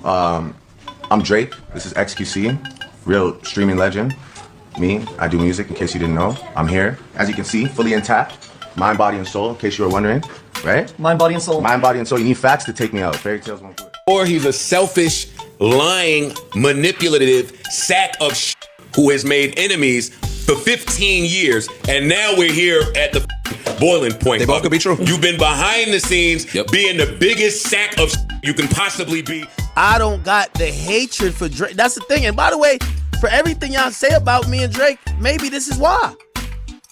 I'm Drake. This is XQC, real streaming legend. Me, I do music, in case you didn't know. I'm here, as you can see, fully intact. Mind, body, and soul, in case you were wondering, right? Mind, body, and soul. Mind, body, and soul. You need facts to take me out. Fairy tales won't do it. Or he's a selfish, lying, manipulative sack of shit who has made enemies for 15 years, and now we're here at the boiling point. They both could be true. You've been behind the scenes, being the biggest sack of shit you can possibly be. I don't got the hatred for Drake. That's the thing. And by the way, for everything y'all say about me and Drake, maybe this is why.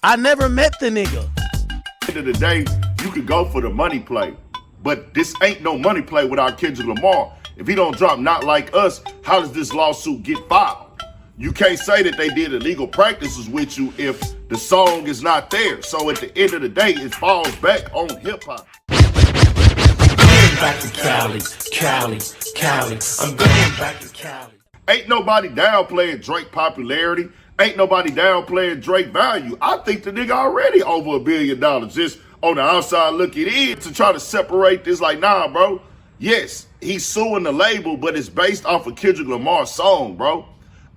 I never met the nigga. At the end of the day, you could go for the money play, but this ain't no money play without Kendrick Lamar. If he don't drop Not Like Us, how does this lawsuit get filed? You can't say that they did illegal practices with you if the song is not there. So at the end of the day, it falls back on hip hop. Back to Cali, Cali, Cali. I'm going back to Cali. Ain't nobody downplaying Drake popularity. Ain't nobody downplaying Drake value. I think the nigga already over $1 billion. Just on the outside looking in to try to separate this like, nah, bro. Yes, he's suing the label, but it's based off of Kendrick Lamar's song, bro.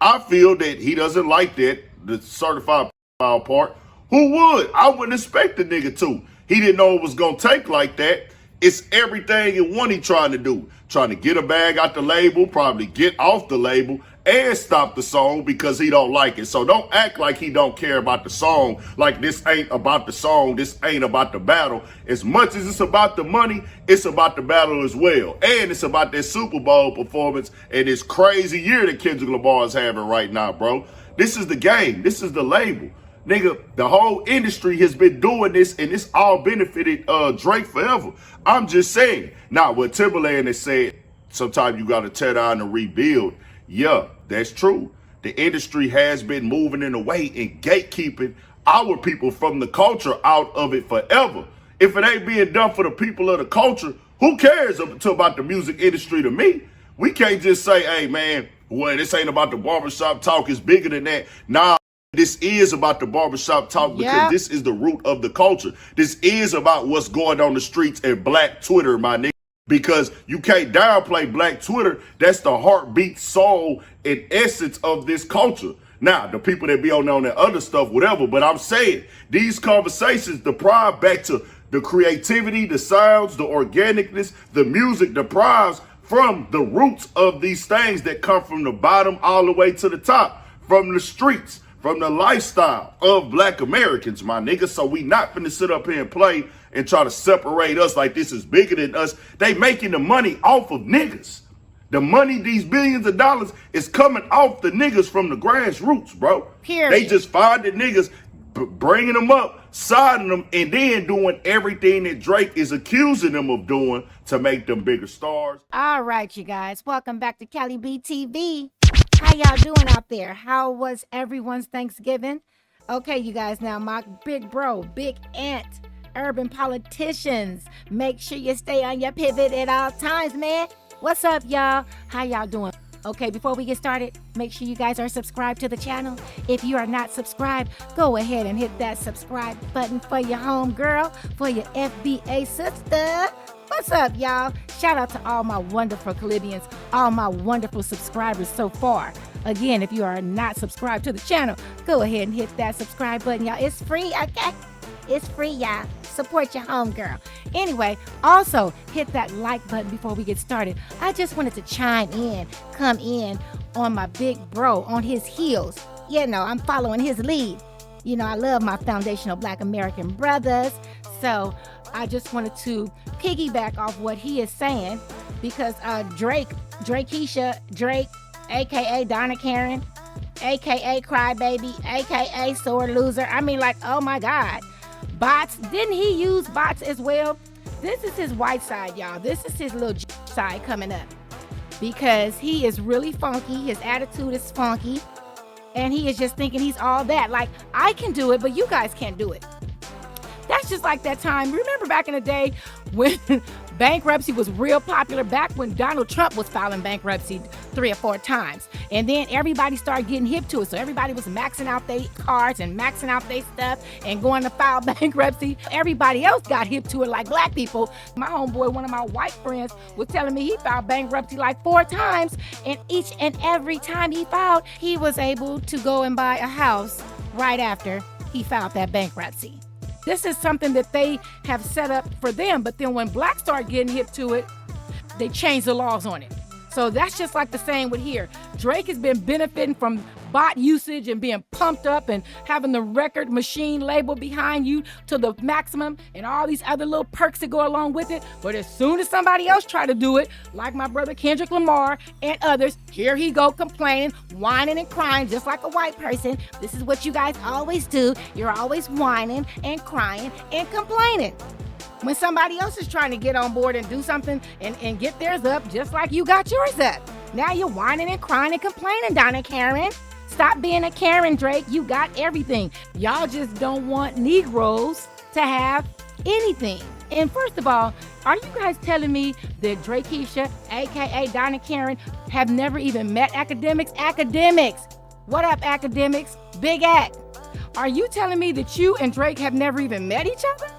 I feel that he doesn't like that, the certified part. Who would? I wouldn't expect the nigga to. He didn't know it was going to take like that. It's everything in one he trying to do. Trying to get a bag out the label, probably get off the label, and stop the song because he don't like it. So don't act like he don't care about the song, like this ain't about the song, this ain't about the battle. As much as it's about the money, it's about the battle as well. And it's about that Super Bowl performance and this crazy year that Kendrick Lamar is having right now, bro. This is the game. This is the label. Nigga, the whole industry has been doing this, and it's all benefited Drake forever. I'm just saying. Now, what Timbaland has said, sometimes you got to tear down and rebuild. Yeah, that's true. The industry has been moving in a way and gatekeeping our people from the culture out of it forever. If it ain't being done for the people of the culture, who cares about the music industry to me? We can't just say, hey, man, well, this ain't about the barbershop talk. It's bigger than that. Nah. This is about the barbershop talk because this is the root of the culture. This is about what's going on the streets and Black Twitter, my nigga. Because you can't downplay Black Twitter. That's the heartbeat, soul, and essence of this culture. Now, the people that be on that other stuff, whatever, but I'm saying these conversations deprive back to the creativity, the sounds, the organicness, the music deprives from the roots of these things that come from the bottom all the way to the top, from the streets, from the lifestyle of Black Americans, my nigga. So we not finna sit up here and play and try to separate us like this is bigger than us. They making the money off of niggas. The money, these billions of dollars, is coming off the niggas from the grassroots, bro. Period. They just find the niggas, bringing them up, siding them, and then doing everything that Drake is accusing them of doing to make them bigger stars. All right, you guys. Welcome back to Cali B Tv. How y'all doing out there? How was everyone's Thanksgiving? Okay, you guys, now my big bro, big aunt, urban politicians, make sure you stay on your pivot at all times, man. What's up, y'all? How y'all doing? Okay, before we get started, make sure you guys are subscribed to the channel. If you are not subscribed, go ahead and hit that subscribe button for your home girl, for your FBA sister. What's up, y'all? Shout out to all my wonderful Calibians, all my wonderful subscribers so far. Again, if you are not subscribed to the channel, go ahead and hit that subscribe button, y'all. It's free, okay? It's free, y'all. Support your homegirl. Anyway, also hit that like button before we get started. I just wanted to come in on my big bro, on his heels. You know, I'm following his lead. You know, I love my foundational Black American brothers. So I just wanted to piggyback off what he is saying because Drake, aka Donna Karen, aka Crybaby, aka Sore Loser. I mean, like, oh my God. Bots, didn't he use bots as well? This is his white side, y'all. This is his little side coming up because he is really funky. His attitude is funky and he is just thinking he's all that. Like, I can do it, but you guys can't do it. That's just like that time. Remember back in the day when Bankruptcy was real popular back when Donald Trump was filing bankruptcy 3 or 4 times. And then everybody started getting hip to it. So everybody was maxing out their cards and maxing out their stuff and going to file bankruptcy. Everybody else got hip to it like black people. My homeboy, one of my white friends, was telling me he filed bankruptcy like 4 times. And each and every time he filed, he was able to go and buy a house right after he filed that bankruptcy. This is something that they have set up for them, but then when blacks start getting hip to it, they change the laws on it. So that's just like the same with here. Drake has been benefiting from bot usage and being pumped up and having the record machine label behind you to the maximum and all these other little perks that go along with it. But as soon as somebody else try to do it, like my brother Kendrick Lamar and others, here he go complaining, whining and crying just like a white person. This is what you guys always do. You're always whining and crying and complaining. When somebody else is trying to get on board and do something and get theirs up just like you got yours up. Now you're whining and crying and complaining, Donna Karen. Stop being a Karen, Drake. You got everything. Y'all just don't want Negroes to have anything. And first of all, are you guys telling me that Drake Keisha, aka Donna Karen, have never even met Akademiks? Akademiks! What up, Akademiks? Big act. Are you telling me that you and Drake have never even met each other?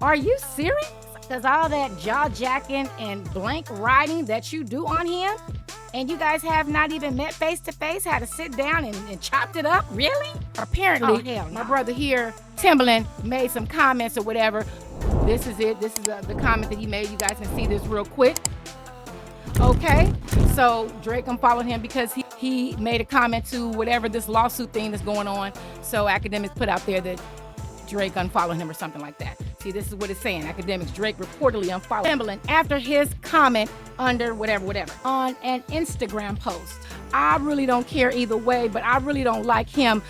Are you serious? Because all that jaw-jacking and blank writing that you do on him, and you guys have not even met face-to-face, had to sit down and chopped it up? Really? Apparently, my brother here, Timbaland, made some comments or whatever. This is it. This is the comment that he made. You guys can see this real quick. Okay, so Drake unfollowed him because he made a comment to whatever this lawsuit thing that's going on. So Akademiks put out there that Drake unfollowed him or something like that. See, this is what it's saying. Akademiks, Drake reportedly unfollowed Timbaland after his comment under whatever on an Instagram post. I really don't care either way, but I really don't like him.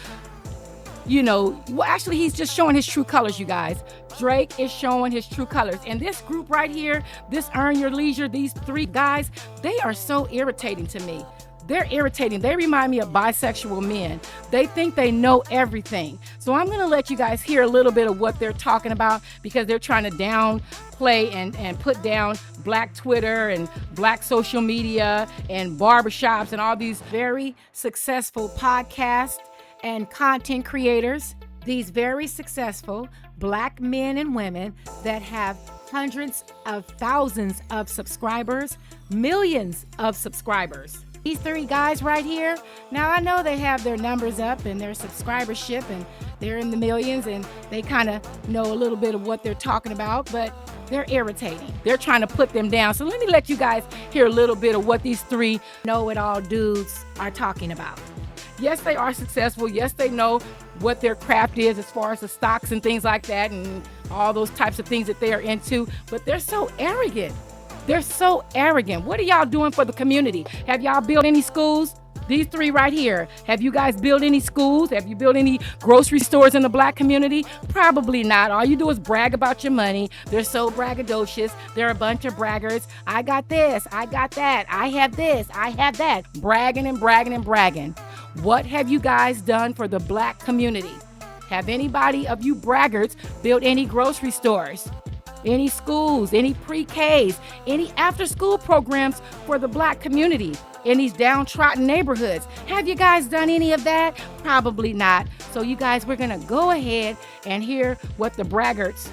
You know, well, actually, he's just showing his true colors, you guys. Drake is showing his true colors. And this group right here, this Earn Your Leisure, these 3 guys, they are so irritating to me. They're irritating. They remind me of bisexual men. They think they know everything. So I'm going to let you guys hear a little bit of what they're talking about because they're trying to downplay and put down black Twitter and black social media and barbershops and all these very successful podcasts and content creators. These very successful black men and women that have hundreds of thousands of subscribers, millions of subscribers. These 3 guys right here, now I know they have their numbers up and their subscribership and they're in the millions and they kind of know a little bit of what they're talking about, but they're irritating. They're trying to put them down. So let me let you guys hear a little bit of what these 3 know-it-all dudes are talking about. Yes, they are successful. Yes, they know what their craft is as far as the stocks and things like that and all those types of things that they are into, but they're so arrogant. They're so arrogant. What are y'all doing for the community? Have y'all built any schools? These 3 right here. Have you guys built any schools? Have you built any grocery stores in the black community? Probably not. All you do is brag about your money. They're so braggadocious. They're a bunch of braggers. I got this. I got that. I have this. I have that. Bragging and bragging and bragging. What have you guys done for the black community? Have anybody of you braggarts built any grocery stores? Any schools, any pre-Ks, any after-school programs for the black community in these downtrodden neighborhoods? Have you guys done any of that? Probably not. So you guys, we're going to go ahead and hear what the braggarts,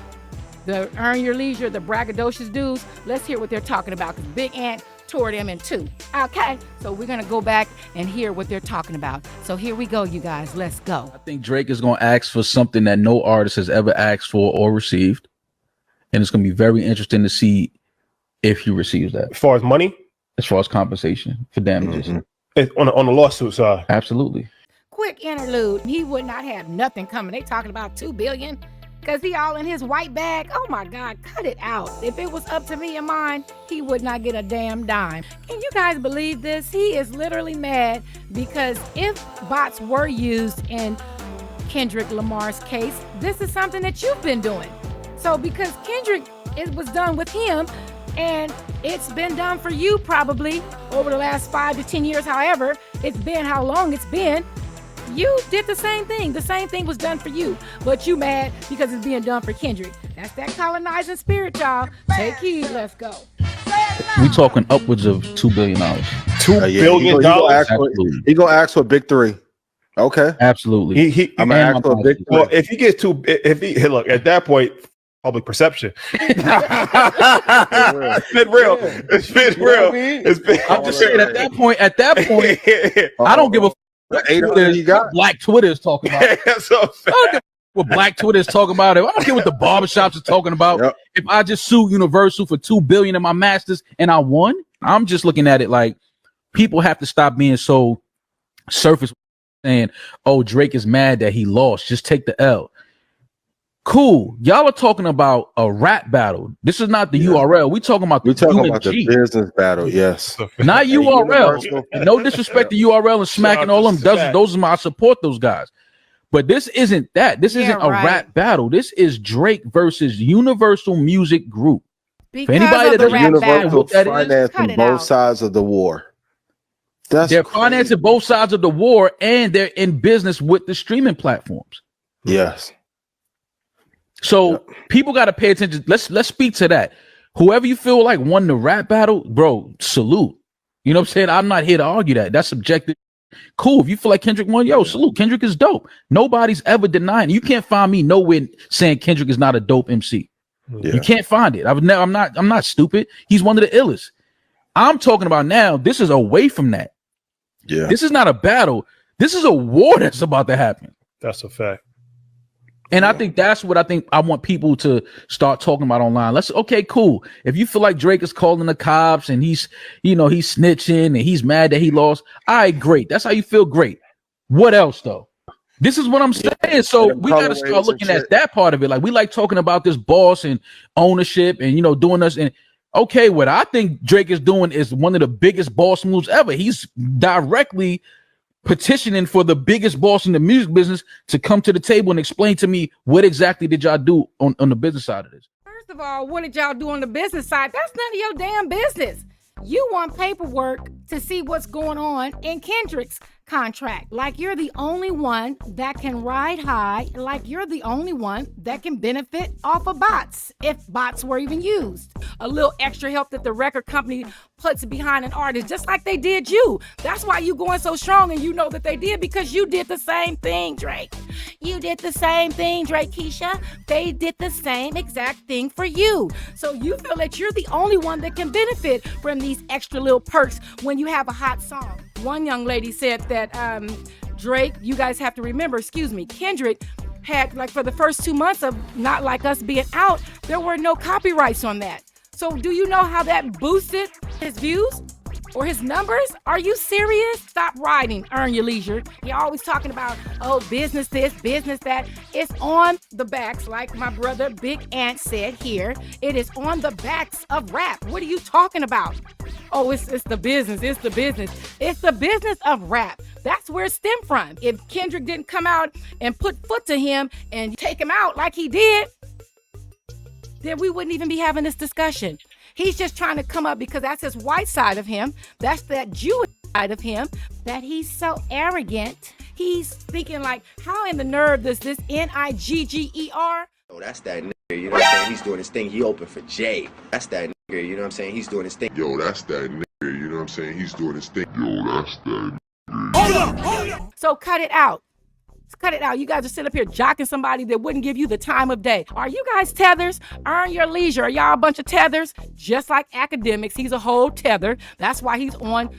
the Earn Your Leisure, the braggadocious dudes, let's hear what they're talking about because Big Ant tore them in 2. Okay, so we're going to go back and hear what they're talking about. So here we go, you guys. Let's go. I think Drake is going to ask for something that no artist has ever asked for or received. And it's going to be very interesting to see if he receives that. As far as money? As far as compensation for damages. Mm-hmm. On the lawsuit side. Absolutely. Quick interlude. He would not have nothing coming. They talking about $2 billion because he all in his white bag. Oh my God, cut it out. If it was up to me and mine, he would not get a damn dime. Can you guys believe this? He is literally mad because if bots were used in Kendrick Lamar's case, this is something that you've been doing. So because Kendrick, it was done with him and it's been done for you probably over the last 5 to 10 years, however it's been, how long it's been, You did the same thing. The same thing was done for you, but you mad because it's being done for Kendrick. That's that colonizing spirit, y'all. Take heed. Let's go. We talking upwards of $2 billion. $2 billion. He gonna ask for big three. Okay, absolutely. I'm gonna ask for a big three. Well, if he gets if he look at that point, public perception. It's been real. It's been real. It's been. I'm just saying at that point, I don't give a what Black Twitter is talking about. I don't give what Black Twitter is talking about. I don't care what the barbershops is talking about. Yep. If I just sued Universal for $2 billion in my masters and I won, I'm just looking at it like people have to stop being so surface saying, "Oh, Drake is mad that he lost. Just take the L." Cool. Y'all are talking about a rap battle. This is not the URL. We talking about the business battle. Yes. Not URL. No disrespect to URL and smacking all them. Those are I support those guys. But this isn't that. This isn't a rap battle. This is Drake versus Universal Music Group. Because for anybody that doesn't Universal financing both sides of the war. They're financing both sides of the war, and they're in business with the streaming platforms. Yes. So people got to pay attention. Let's speak to that. Whoever you feel like won the rap battle, bro, salute. You know what I'm saying? I'm not here to argue that. That's subjective. Cool. If you feel like Kendrick won, salute. Kendrick is dope. Nobody's ever denying. You can't find me nowhere saying Kendrick is not a dope MC. Yeah. You can't find it. I'm not stupid. He's one of the illest. I'm talking about now. This is away from that. Yeah. This is not a battle. This is a war that's about to happen. That's a fact. And I think that's what I want people to start talking about online. Okay, cool. If you feel like Drake is calling the cops and he's snitching and he's mad that he lost, all right, great. That's how you feel, great. What else though? This is what I'm saying. So we got to start looking at that part of it. Like we like talking about this boss and ownership and doing this. And okay, what I think Drake is doing is one of the biggest boss moves ever. He's directly petitioning for the biggest boss in the music business to come to the table and explain to me what exactly did y'all do on the business side of this. First of all, what did y'all do on the business side? That's none of your damn business. You want paperwork to see what's going on in Kendrick's contract. Like you're the only one that can ride high. Like you're the only one that can benefit off of bots, if bots were even used. A little extra help that the record company puts behind an artist, just like they did you. That's why you going so strong, and you know that they did because you did the same thing, Drake. You did the same thing, Drake, Keisha. They did the same exact thing for you. So you feel that you're the only one that can benefit from these extra little perks when you have a hot song. One young lady said that Drake, you guys have to remember, Kendrick had, like, for the first 2 months of Not Like Us being out, there were no copyrights on that. So do you know how that boosted his views or his numbers? Are you serious? Stop riding, earn your leisure. You're always talking about, business this, business that. It's on the backs, like my brother Big Ant said here. It is on the backs of rap. What are you talking about? Oh, it's the business. It's the business. It's the business of rap. That's where it stemmed from. If Kendrick didn't come out and put foot to him and take him out like he did, then we wouldn't even be having this discussion. He's just trying to come up because that's his white side of him. That's that Jewish side of him, that he's so arrogant. He's thinking like, how in the nerve does this Nigger? Oh, that's that nigga, you know what I'm saying? He's doing his thing. He opened for Jay. That's that nigga, you know what I'm saying? He's doing his thing. Yo, that's that nigga, you know what I'm saying? He's doing his thing. Yo, that's that nigga. Hold up. So cut it out. Cut it out. You guys are sitting up here jocking somebody that wouldn't give you the time of day. Are you guys tethers? Earn your leisure. Are y'all a bunch of tethers? Just like Akademiks, he's a whole tether. That's why he's on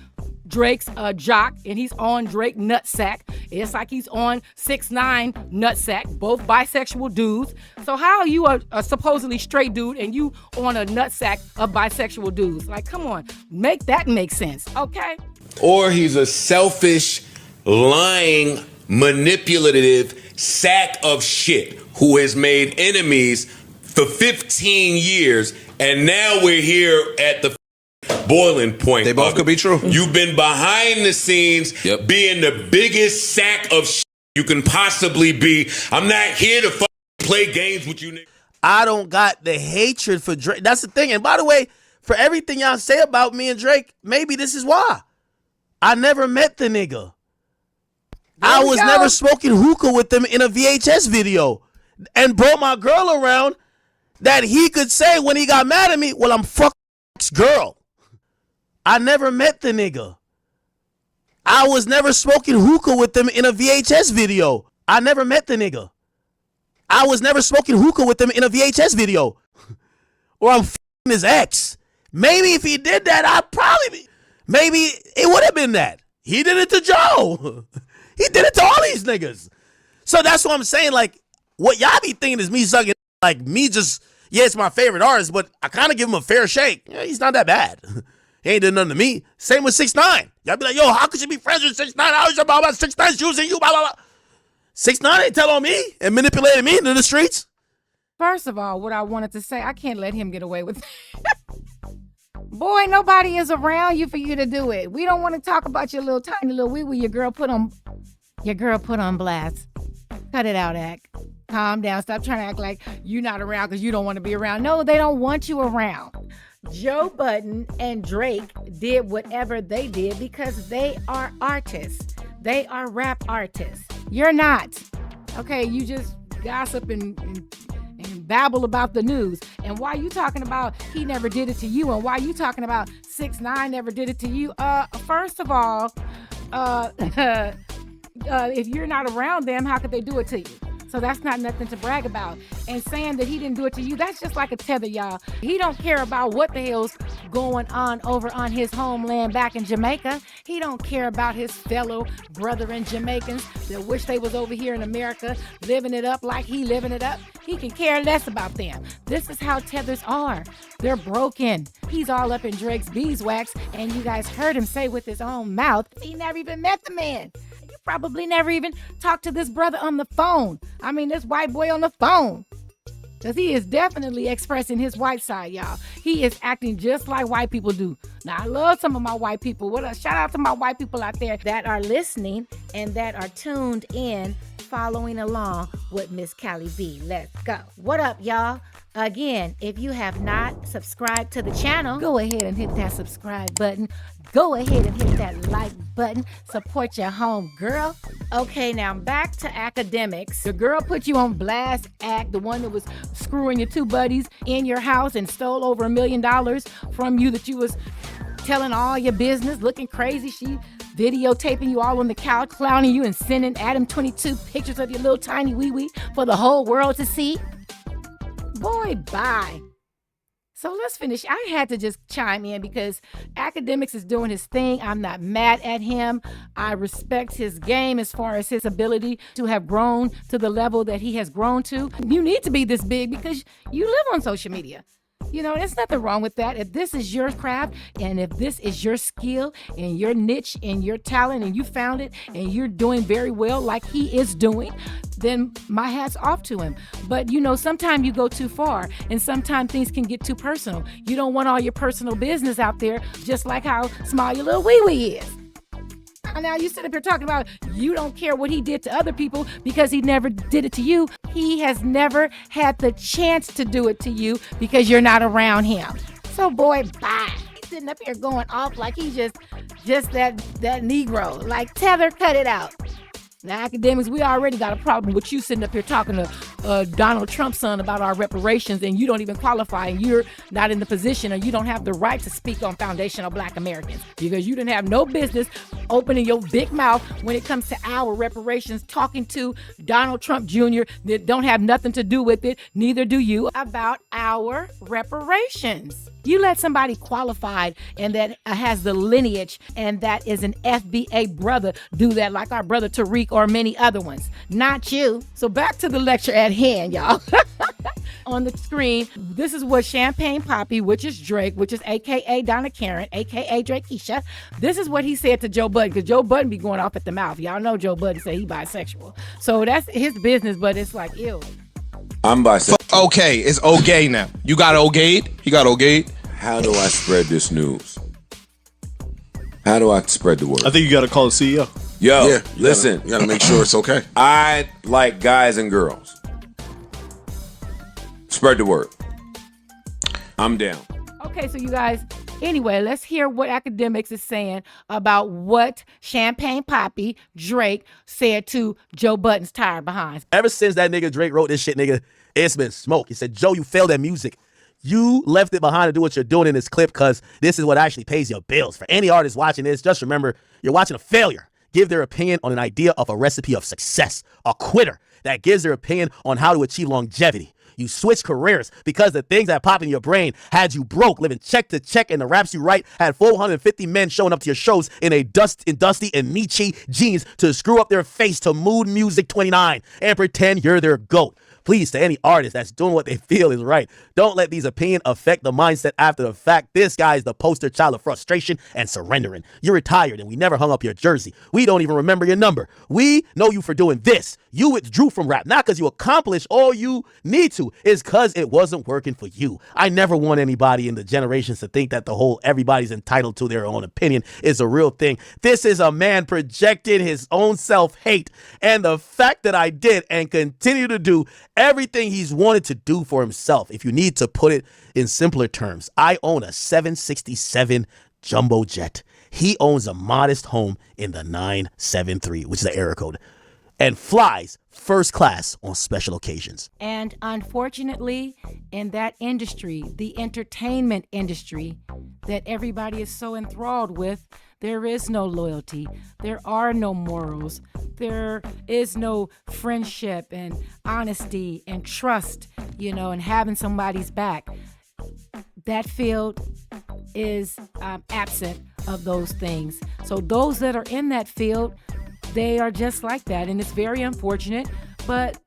Drake's jock, and he's on Drake nutsack. It's like he's on 6ix9ine nutsack, both bisexual dudes. So how are you a supposedly straight dude and you on a nutsack of bisexual dudes? Like, come on, make that make sense, okay? Or he's a selfish, lying, manipulative sack of shit who has made enemies for 15 years, and now we're here at the boiling point. They both could be true. You've been behind the scenes being the biggest sack of shit you can possibly be. I'm not here to play games with you niggas. I don't got the hatred for Drake. That's the thing. And by the way, for everything y'all say about me and Drake, maybe this is why. I never met the nigga. I was never smoking hookah with him in a VHS video and brought my girl around that he could say when he got mad at me, well, I'm fucking girl. I never met the nigga. I was never smoking hookah with him in a VHS video. I never met the nigga. I was never smoking hookah with him in a VHS video. Or I'm fucking his ex. Maybe if he did that, I'd probably be. Maybe it would have been that. He did it to Joe. He did it to all these niggas. So that's what I'm saying. Like, what y'all be thinking is me sucking, like me just, yeah, it's my favorite artist, but I kind of give him a fair shake. Yeah, he's not that bad. He ain't done nothing to me. Same with 6ix9ine. Y'all be like, yo, how could you be friends with 6ix9ine? I was about 6ix9ine using you, blah, blah, blah. 6ix9ine ain't tell on me and manipulated me into the streets. First of all, what I wanted to say, I can't let him get away with Boy, nobody is around you for you to do it. We don't want to talk about your little tiny little wee wee your girl put on blast. Cut it out, Act. Calm down. Stop trying to act like you're not around because you don't want to be around. No, they don't want you around. Joe Budden and Drake did whatever they did because they are artists. They are rap artists. You're not. Okay, you just gossip and babble about the news. And why you talking about he never did it to you? And why you talking about 6ix9ine never did it to you? First of all, if you're not around them, how could they do it to you? So that's not nothing to brag about. And saying that he didn't do it to you, that's just like a tether, y'all. He don't care about what the hell's going on over on his homeland back in Jamaica. He don't care about his fellow brethren Jamaicans that wish they was over here in America living it up like he living it up. He can care less about them. This is how tethers are. They're broken. He's all up in Drake's beeswax, and you guys heard him say with his own mouth, he never even met the man. Probably never even talked to this brother on the phone. I mean, this white boy on the phone. Because he is definitely expressing his white side, y'all. He is acting just like white people do. Now, I love some of my white people. Shout out to my white people out there that are listening and that are tuned in, following along with Miss Cali B. Let's go. What up, y'all? Again, if you have not subscribed to the channel, go ahead and hit that subscribe button. Go ahead and hit that like button. Support your home girl. Okay, now back to Akademiks. The girl put you on blast, Act, the one that was screwing your two buddies in your house and stole over $1 million from you that you was telling all your business, looking crazy. She videotaping you all on the couch, clowning you and sending Adam 22 pictures of your little tiny wee-wee for the whole world to see. Boy, bye. So let's finish. I had to just chime in because Akademiks is doing his thing. I'm not mad at him. I respect his game as far as his ability to have grown to the level that he has grown to. You need to be this big because you live on social media. You know, there's nothing wrong with that. If this is your craft and if this is your skill and your niche and your talent and you found it and you're doing very well like he is doing, then my hat's off to him. But, you know, sometimes you go too far and sometimes things can get too personal. You don't want all your personal business out there, just like how small your little wee-wee is. Now you sit up here talking about you don't care what he did to other people because he never did it to you. He has never had the chance to do it to you because you're not around him. So boy, bye. He's sitting up here going off like he's just that Negro. Like tether, cut it out. Now, Akademiks, we already got a problem with you sitting up here talking to Donald Trump's son about our reparations, and you don't even qualify, and you're not in the position, or you don't have the right to speak on foundational Black Americans because you didn't have no business opening your big mouth when it comes to our reparations, talking to Donald Trump Jr. that don't have nothing to do with it. Neither do you about our reparations. You let somebody qualified and that has the lineage and that is an FBA brother do that, like our brother Tariq or many other ones. Not you. So back to the lecture at hand, y'all. On the screen, this is what Champagne Poppy, which is Drake, which is AKA Donna Karen, AKA Drakesha. This is what he said to Joe Budden, because Joe Budden be going off at the mouth. Y'all know Joe Budden said he bisexual. So that's his business, but it's like, ew. I'm bisexual. Okay, it's okay now. You got okayed? He got okayed? How do I spread this news? How do I spread the word? I think you got to call the CEO. Yo, Yeah, listen. You gotta make sure it's okay. I like guys and girls. Spread the word. I'm down. Okay, so you guys, Anyway, let's hear what Akademiks is saying about what Champagne Poppy Drake said to Joe Budden's tired behind. Ever since that nigga Drake wrote this shit, nigga, it's been smoke. He said, Joe, you failed at music. You left it behind to do what you're doing in this clip because this is what actually pays your bills. For any artist watching this, just remember, you're watching a failure. Give their opinion on an idea of a recipe of success. A quitter that gives their opinion on how to achieve longevity. You switch careers because the things that pop in your brain had you broke, living check to check, and the raps you write had 450 men showing up to your shows in dusty and Nietzsche jeans to screw up their face to Mood Music 29 and pretend you're their GOAT. Please, to any artist that's doing what they feel is right, don't let these opinions affect the mindset after the fact. This guy is the poster child of frustration and surrendering. You're retired and we never hung up your jersey. We don't even remember your number. We know you for doing this. You withdrew from rap, not because you accomplished all you need to. It's because it wasn't working for you. I never want anybody in the generations to think that the whole everybody's entitled to their own opinion is a real thing. This is a man projecting his own self-hate. And the fact that I did and continue to do everything he's wanted to do for himself. If you need to put it in simpler terms, I own a 767 jumbo jet. He owns a modest home in the 973, which is the area code, and flies first class on special occasions. And unfortunately, in that industry, the entertainment industry that everybody is so enthralled with, there is no loyalty. There are no morals. There is no friendship and honesty and trust, and having somebody's back. That field is absent of those things. So those that are in that field, they are just like that. And it's very unfortunate. But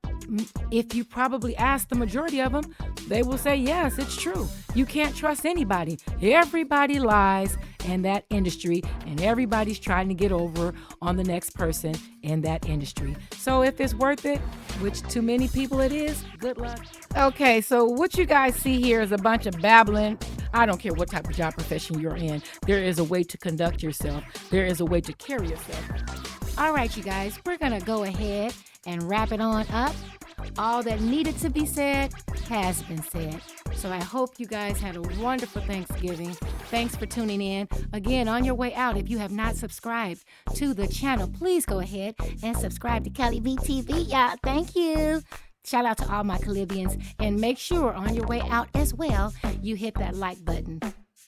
if you probably ask the majority of them, they will say, yes, it's true. You can't trust anybody. Everybody lies in that industry, and everybody's trying to get over on the next person in that industry. So if it's worth it, which to many people it is, good luck. Okay, so what you guys see here is a bunch of babbling. I don't care what type of job profession you're in. There is a way to conduct yourself. There is a way to carry yourself. All right, you guys, we're going to go ahead and wrap it on up. All that needed to be said has been said. So I hope you guys had a wonderful Thanksgiving. Thanks for tuning in. Again, on your way out, if you have not subscribed to the channel, please go ahead and subscribe to Cali B Tv, y'all. Thank you. Shout out to all my Calibians. And make sure on your way out as well, you hit that like button.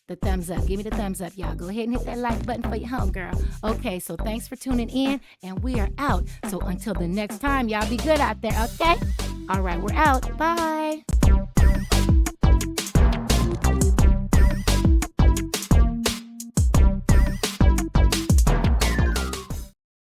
The thumbs up. Give me the thumbs up, y'all. Go ahead and hit that like button for your homegirl. Okay, so thanks for tuning in, and we are out. So until the next time, y'all be good out there, okay? All right, we're out. Bye.